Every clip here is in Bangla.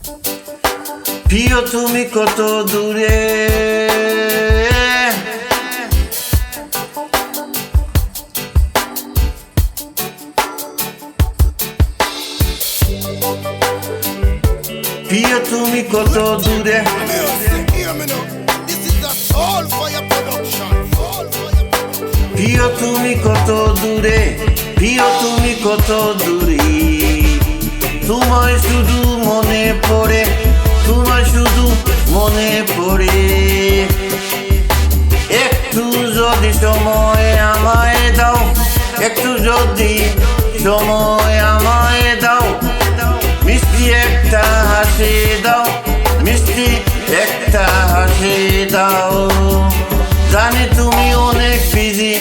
প্রিয় তুমি কত দূরে, প্রিয় তুমি কত দূরে, প্রিয় তুমি কত দূরে, প্রিয় তুমি কত দূরে, তোমায় শুধু মনে পড়ে, তোমায় শুধু মনে পড়ে। একটু যদি সময় আমায় দাও, একটু যদি সময় আমায় দাও, মিষ্টি একটা হাসি দাও, মিষ্টি একটা হাসি দাও। জানি তুমি অনেক বিজি,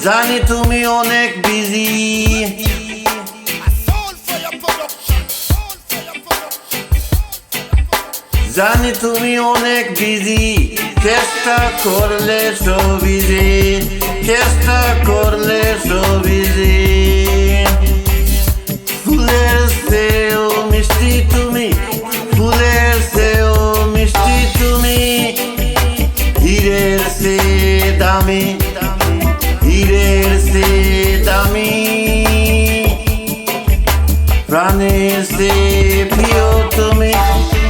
জানি তুমি অনেক বিজি, জানি তুমি অনেক বিজি, চেষ্টা করলে সবই যে, চেষ্টা করলে সবই যে। ফুলের চেয়েও মিষ্টি তুমি, ফুলের চেয়েও মিষ্টি তুমি, হীরের চেয়ে দামি, হীরের চেয়ে দামি, প্রাণের চেয়ে প্রিয় তুমি,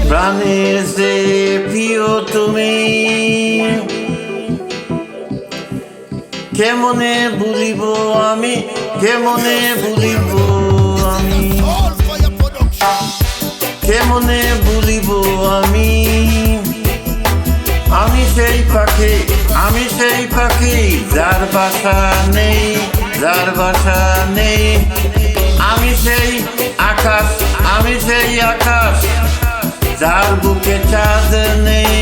প্রাণের চেয়ে প্রিয় তুমি। কেমনে ভুলিব আমি, কেমনে ভুলিব আমি, কেমনে ভুলিব আমি, আমি সেই পাখি, আমি সেই পাখি, যার বাসা নেই, যার বাসা নেই। আমি সেই আকাশ, আমি সেই আকাশ, যার বুকে চাঁদ নেই,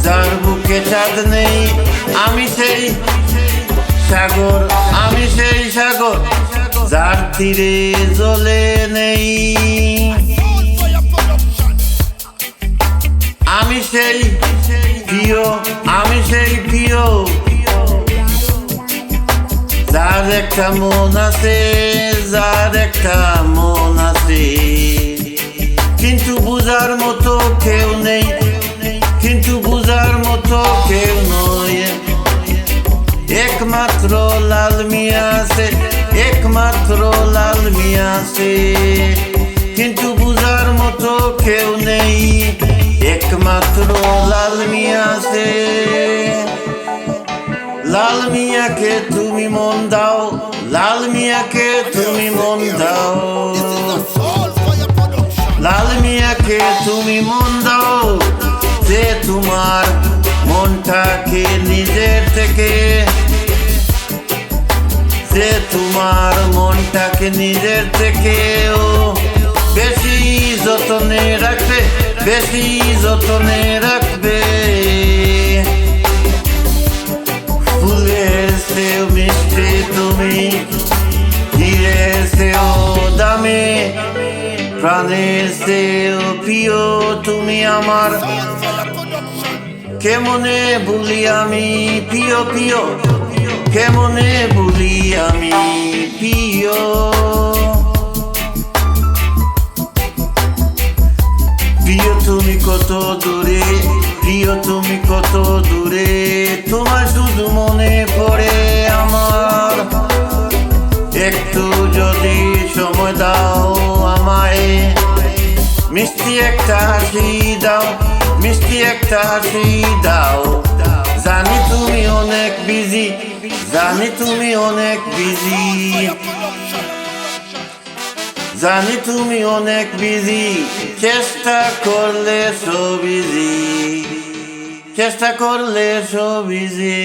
যার বুকে চাঁদ নেই। আমি সেই সাগর, আমি সেই সাগর, যার তীরে জলে নেই। আমি সেই প্রিয়, আমি সেই প্রিয়, যার একটা মন আছে, যার একটা মন আছে, কিন্তু বুঝার মতো কেউ নেই, কিন্তু বুঝার মতো কেউ নয়। একমাত্র লাল মিয়া আছে, একমাত্র লাল মিয়া আছে, কিন্তু বুঝার মতো কেউ নেই, একমাত্র লাল মিয়া আছে। লাল মিয়াকে তুমি মন দাও, লাল মিয়াকে তুমি মন দাও, লাল মিয়াকে তুমি মন দাও, যে তোমার মনটাকে নিজের থেকে, যে তোমার মনটাকে নিজের থেকে ও বেশি যতনে রাখবে, বেশি যতনে রাখবে। ফুলের চেয়েও মিষ্টি তুমি, হীরের চেয়েও দামি, প্রাণের চেয়েও প্রিয় তুমি আমার। কেমনে ভুলি আমি প্রিয়, প্রিয়, কেমনে ভুলি আমি প্রিয়। প্রিয় তুমি কত দূরে, প্রিয় তুমি কত দূরে, তোমার শুধু মনে পড়ে আমার। একটু যদি সময় দাও আমায়, মিষ্টি একটা হাসি দাও, মিষ্টি একটা হাসি দাও। জানি তুমি অনেক বিজি, জানি তুমি অনেক বিজি, জানি তুমি অনেক বিজি, চেষ্টা করলে সব ইজি, চেষ্টা করলে সব ইজি।